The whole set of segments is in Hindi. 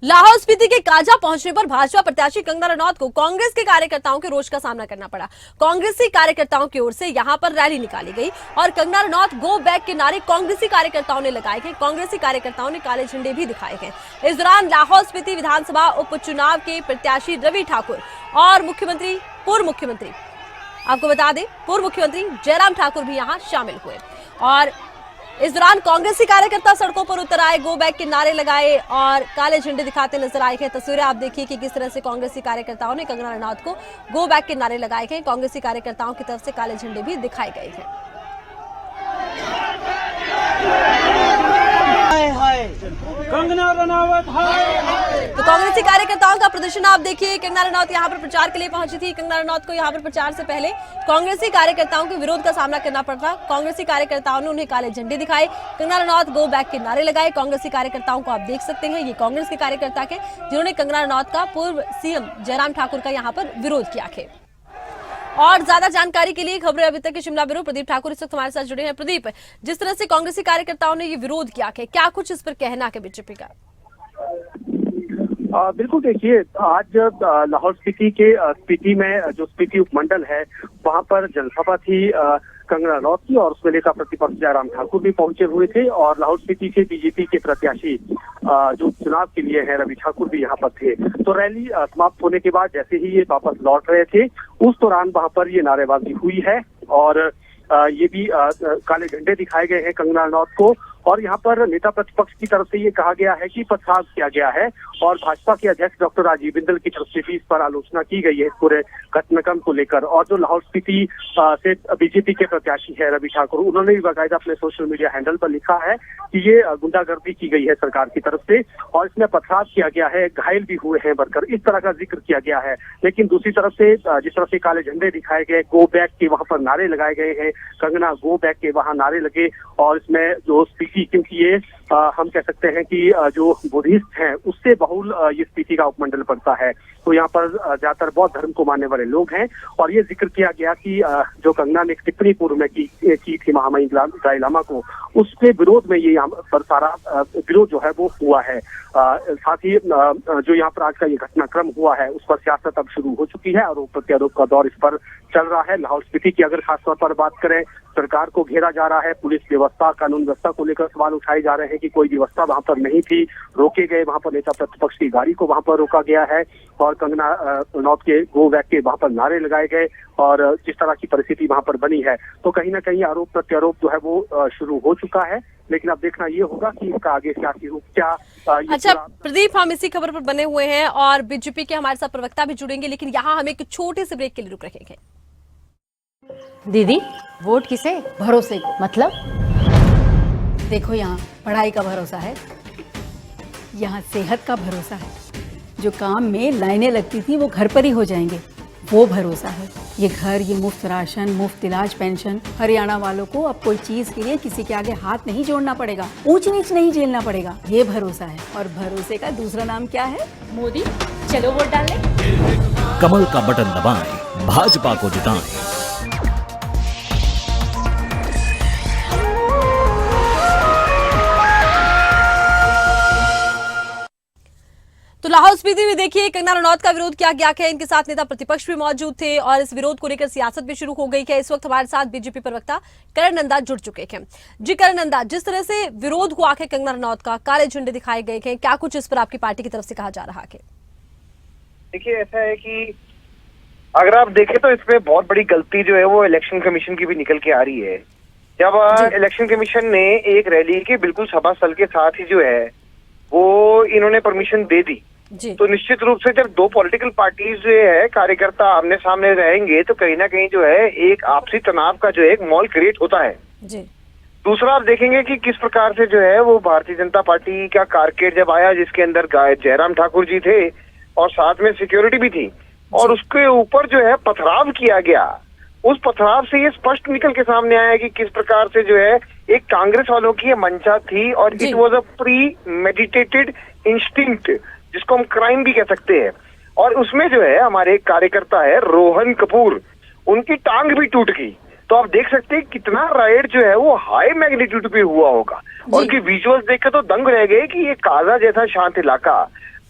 लाहौल स्पीति के काजा पहुंचने पर भाजपा प्रत्याशी कंगना रनौत को कांग्रेस के कार्यकर्ताओं के रोष का सामना करना पड़ा। कांग्रेसी कार्यकर्ताओं की ओर से यहां पर रैली निकाली गई और कंगना रनौत गो बैक के नारे कांग्रेसी कार्यकर्ताओं ने लगाए गए। कांग्रेसी कार्यकर्ताओं ने काले झंडे भी दिखाए गए। इस दौरान लाहौल स्पीति विधानसभा उपचुनाव के प्रत्याशी रवि ठाकुर और पूर्व मुख्यमंत्री आपको बता दें पूर्व मुख्यमंत्री जयराम ठाकुर भी यहां शामिल हुए और इस दौरान कांग्रेसी कार्यकर्ता सड़कों पर उतर आए, गो बैक के नारे लगाए और काले झंडे दिखाते नजर आए हैं। तस्वीरें आप देखिए कि किस तरह से कांग्रेसी कार्यकर्ताओं ने कंगना रनौत को गो बैक के नारे लगाए गए। कांग्रेसी कार्यकर्ताओं की तरफ से काले झंडे भी दिखाए गए हैं। कंगना रनौत तो कांग्रेसी कार्यकर्ताओं का प्रदर्शन आप देखिए। कंगना रनौत यहां पर प्रचार के लिए पहुंची थी। कंगना रनौत को यहां पर प्रचार से पहले कांग्रेसी कार्यकर्ताओं के विरोध का सामना करना पड़ता। कांग्रेसी कार्यकर्ताओं ने उन्हें काले झंडे दिखाए, कंगना रनौत गो बैक के नारे लगाए। कांग्रेसी कार्यकर्ताओं को आप देख सकते हैं, ये कांग्रेस के कार्यकर्ता थे जिन्होंने कंगना रनौत का पूर्व सीएम जयराम ठाकुर का यहाँ पर विरोध किया है। और ज्यादा जानकारी के लिए खबरें अभी तक के शिमला ब्यूरो प्रदीप ठाकुर इस वक्त हमारे साथ जुड़े हैं। प्रदीप, जिस तरह से कांग्रेसी कार्यकर्ताओं ने ये विरोध किया है, क्या कुछ इस पर कहना है बीजेपी का? बिल्कुल, देखिए आज लाहौल स्पीति में जो स्पीति उपमंडल है वहां पर जनसभा थी कंगना रनौत की और उसमें नेता प्रतिपक्ष जयराम ठाकुर भी पहुंचे हुए थे और लाहौल स्पीति के बीजेपी के प्रत्याशी जो चुनाव के लिए है रवि ठाकुर भी यहाँ पर थे। तो रैली समाप्त होने के बाद जैसे ही ये वापस लौट रहे थे उस दौरान वहां पर ये नारेबाजी हुई है और ये भी काले झंडे दिखाए गए हैं कंगना रनौत को और यहाँ पर नेता प्रतिपक्ष की तरफ से ये कहा गया है कि पथराव किया गया है और भाजपा के अध्यक्ष डॉक्टर राजीव बिंदल की तरफ से भी इस पर आलोचना की गई है इस पूरे घटनाक्रम को लेकर। और जो लाहौल स्पीति से बीजेपी के प्रत्याशी है रवि ठाकुर, उन्होंने भी बाकायदा अपने सोशल मीडिया हैंडल पर लिखा है कि ये गुंडागर्दी की गई है सरकार की तरफ से और इसमें पथराव किया गया है, घायल भी हुए हैं बढ़कर, इस तरह का जिक्र किया गया है। लेकिन दूसरी तरफ से जिस तरह से काले झंडे दिखाए गए, गो बैक के वहां पर नारे लगाए गए हैं, कंगना गो बैक के वहां नारे लगे और इसमें जो क्योंकि ये हम कह सकते हैं कि जो बुद्धिस्ट हैं उससे बहुल ये स्पीति का उपमंडल पड़ता है, तो यहाँ पर ज्यादातर बौद्ध धर्म को मानने वाले लोग हैं और ये जिक्र किया गया कि जो कंगना ने एक टिप्पणी पूर्व में की थी महामहिम दलाई लामा को, उसके विरोध में ये यहाँ पर सारा विरोध जो है वो हुआ है। साथ ही जो यहाँ पर आज का ये घटनाक्रम हुआ है उस पर सियासत अब शुरू हो चुकी है, आरोप प्रत्यारोप का दौर इस पर चल रहा है। लाहौल स्पीति की अगर खासतौर पर बात करें, सरकार को घेरा जा रहा है, पुलिस व्यवस्था कानून व्यवस्था को लेकर सवाल उठाए जा रहे हैं कि कोई व्यवस्था वहां पर नहीं थी, रोके गए, वहां पर नेता प्रतिपक्ष की गाड़ी को वहां पर रोका गया है और कंगना रनौत के गो बैक के वहां पर नारे लगाए गए और जिस तरह की परिस्थिति वहां पर बनी है, तो कहीं ना कहीं आरोप प्रत्यारोप जो है वो शुरू हो चुका है। लेकिन अब देखना ये होगा कि इसका आगे सियासी रूप क्या। अच्छा प्रदीप, हम इसी खबर पर बने हुए हैं और बीजेपी के हमारे साथ प्रवक्ता भी जुड़ेंगे, लेकिन यहाँ हम एक छोटे से ब्रेक के लिए रुक रखेंगे। दीदी, वोट किसे? भरोसे मतलब देखो, यहाँ पढ़ाई का भरोसा है, यहाँ सेहत का भरोसा है, जो काम में लाइनें लगती थी वो घर पर ही हो जाएंगे, वो भरोसा है। ये घर, ये मुफ्त राशन, मुफ्त इलाज, पेंशन, हरियाणा वालों को अब कोई चीज के लिए किसी के आगे हाथ नहीं जोड़ना पड़ेगा, ऊंच नीच नहीं झेलना पड़ेगा, ये भरोसा है। और भरोसे का दूसरा नाम क्या है? मोदी। चलो वोट डालें। कमल का बटन दबाएं, भाजपा को जिताएं। तो लाहौल स्पीति में देखिए कंगना रनौत का विरोध किया गया है, इनके साथ नेता प्रतिपक्ष भी मौजूद थे और इस विरोध को लेकर सियासत भी शुरू हो गई है। इस वक्त हमारे साथ बीजेपी प्रवक्ता करण नंदा जुड़ चुके हैं। जी करण नंदा, जिस तरह से विरोध हुआ है कंगना रनौत का, काले झंडे दिखाए गए हैं, क्या कुछ इस पर आपकी पार्टी की तरफ से कहा जा रहा है? देखिए, ऐसा है कि अगर आप देखें तो इसमें बहुत बड़ी गलती जो है वो इलेक्शन कमीशन की भी निकल के आ रही है। जब इलेक्शन कमीशन ने एक रैली के बिल्कुल सभा स्थल के साथ ही जो है वो इन्होंने परमिशन दे दी, तो निश्चित रूप से जब दो पॉलिटिकल पार्टीज जो है कार्यकर्ता आमने सामने रहेंगे तो कहीं ना कहीं जो है एक आपसी तनाव का जो है एक माहौल क्रिएट होता है। दूसरा, आप देखेंगे कि किस प्रकार से जो है वो भारतीय जनता पार्टी का कारकेड जब आया, जिसके अंदर जयराम ठाकुर जी थे और साथ में सिक्योरिटी भी थी और उसके ऊपर जो है पथराव किया गया, उस पथराव से ये स्पष्ट निकल के सामने आया कि किस प्रकार से जो है एक कांग्रेस वालों की ये मंशा थी और it was a pre meditated instinct, जिसको हम क्राइम भी कह सकते हैं। और उसमें जो है हमारे एक कार्यकर्ता है रोहन कपूर, उनकी टांग भी टूट गई। तो आप देख सकते हैं कितना राइड जो है वो हाई मैग्नीट्यूड पे हुआ होगा और उनकी विजुअल्स देख के तो दंग रह गए कि ये काजा जैसा शांत इलाका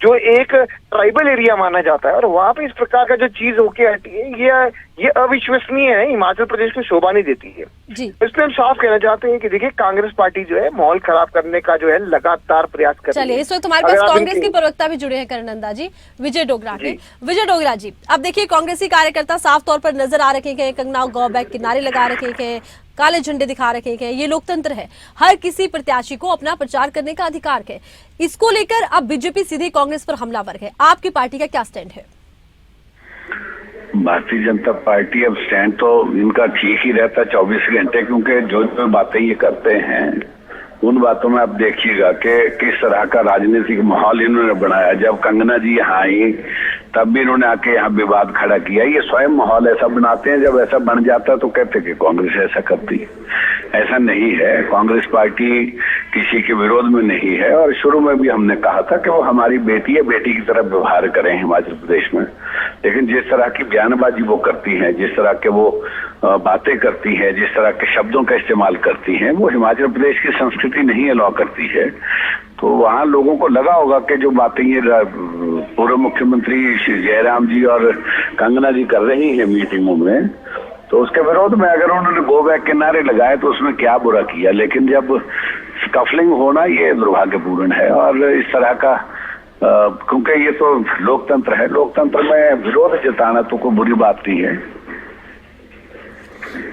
जो एक ट्राइबल एरिया माना जाता है, और वहां पे इस प्रकार का जो चीज होके हटी है, ये अविश्वसनीय है, हिमाचल प्रदेश को शोभा नहीं देती है। जी। इसलिए हम साफ कहना चाहते हैं कि देखिए, कांग्रेस पार्टी जो है माहौल खराब करने का जो है लगातार प्रयास कर रही है। चलिए, इस वक्त हमारे पास कांग्रेस के प्रवक्ता भी जुड़े हैं करण नंदा जी, विजय डोगरा के। विजय डोगरा जी, अब देखिए कांग्रेसी कार्यकर्ता साफ तौर पर नजर आ रखे हैं, कंगना गो बैक के नारे लगा रखे हैं, काले झंडे दिखा रखे हैं। ये लोकतंत्र है, हर किसी प्रत्याशी को अपना प्रचार करने का अधिकार है। इसको लेकर अब बीजेपी सीधे कांग्रेस पर हमलावर है, आपकी पार्टी का क्या स्टैंड है? भारतीय जनता पार्टी अब स्टैंड तो इनका ठीक ही रहता है 24 घंटे, क्योंकि जो जो बातें ये करते हैं उन बातों में आप देखिएगा कि किस तरह का राजनीतिक माहौल इन्होंने बनाया। जब कंगना जी यहाँ आई तब भी इन्होंने आके यहाँ विवाद खड़ा किया। ये स्वयं माहौल ऐसा बनाते हैं, जब ऐसा बन जाता है तो कहते हैं कि कांग्रेस ऐसा करती है। ऐसा नहीं है, कांग्रेस पार्टी किसी के विरोध में नहीं है, और शुरू में भी हमने कहा था कि वो हमारी बेटी है, बेटी की तरह व्यवहार करें हिमाचल प्रदेश में। लेकिन जिस तरह की बयानबाजी वो करती हैं, जिस तरह के वो बातें करती हैं, जिस तरह के शब्दों का इस्तेमाल करती हैं, वो हिमाचल प्रदेश की संस्कृति नहीं अलाउ करती है। तो वहाँ लोगों को लगा होगा कि जो बातें ये पूर्व मुख्यमंत्री श्री जयराम जी और कंगना जी कर रही हैं मीटिंगों में, तो उसके विरोध में अगर उन्होंने गो बैक के नारे लगाए तो उसमें क्या बुरा किया। लेकिन जब स्कफलिंग होना ये दुर्भाग्यपूर्ण है, और इस तरह का क्योंकि ये तो लोकतंत्र है, लोकतंत्र में विरोध जताना तो कोई बुरी बात नहीं है।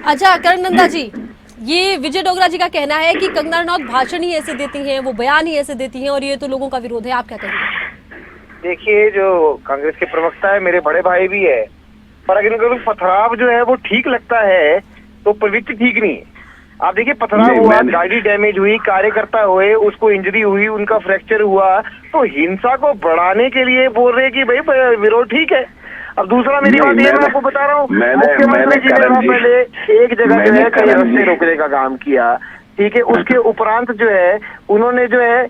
अच्छा करण नंदा जी, ये विजय डोगरा जी का कहना है कि कंगना रनौत भाषण ही ऐसे देती हैं, वो बयान ही ऐसे देती हैं, और ये तो लोगों का विरोध है, आप क्या कहेंगे? देखिए, जो कांग्रेस के प्रवक्ता है मेरे बड़े भाई भी है, पर अगर इनको पथराव जो है वो ठीक लगता है तो प्रवृत्ति ठीक नहीं है। आप देखिए, पथराव हुआ, गाड़ी डैमेज हुई, कार्यकर्ता हुए, उसको इंजरी हुई, उनका फ्रैक्चर हुआ, तो हिंसा को बढ़ाने के लिए बोल रहे कि भाई विरोध ठीक है। अब दूसरा मेरी बात ये मैं आपको बता रहा हूँ, मुख्यमंत्री जी ने पहले एक जगह जो है कई रास्ते रोकने का काम किया, ठीक है। उसके उपरांत जो है उन्होंने जो है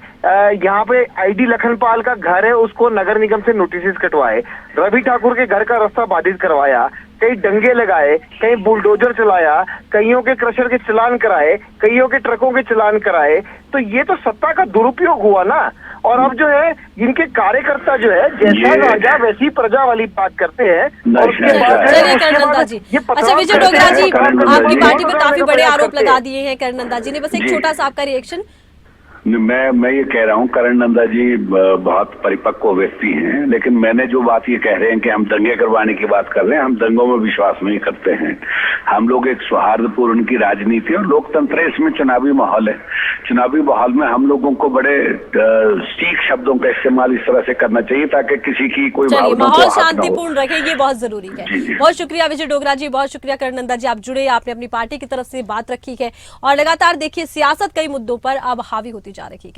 यहाँ पे आईडी लखनपाल का घर है, उसको नगर निगम से नोटिस कटवाए, रवि ठाकुर के घर का रास्ता बाधित करवाया, कई दंगे लगाए, कहीं बुलडोजर चलाया, कईयों के क्रशर के चालान कराए, कईयों के ट्रकों के चालान कराए। तो ये तो सत्ता का दुरुपयोग हुआ ना। और अब जो है इनके कार्यकर्ता जो है जैसा राजा वैसी प्रजा वाली बात करते हैं। और उसके बाद चलिए करण नंदा जी, अच्छा विजय डोगरा जी, आपकी पार्टी पे काफी बड़े आरोप लगा दिए हैं करण नंदा जी ने, बस एक छोटा सा आपका रिएक्शन। मैं ये कह रहा हूँ, करण नंदा जी बहुत परिपक्व व्यक्ति हैं, लेकिन मैंने जो बात ये कह रहे हैं कि हम दंगे करवाने की बात कर रहे हैं, हम दंगों में विश्वास नहीं करते हैं। हम लोग एक सौहार्दपूर्ण की राजनीति और लोकतंत्र है, इसमें चुनावी माहौल है। चुनावी माहौल में हम लोगों को बड़े तीख शब्दों का इस्तेमाल इस तरह से करना चाहिए ताकि किसी की कोई माहौल शांतिपूर्ण रखे, ये बहुत जरूरी है। बहुत शुक्रिया विजय डोगरा जी, बहुत शुक्रिया करण नंदा जी, आप जुड़े, आपने अपनी पार्टी की तरफ से बात रखी है, और लगातार देखिए सियासत कई मुद्दों पर अब हावी होती जा रही है।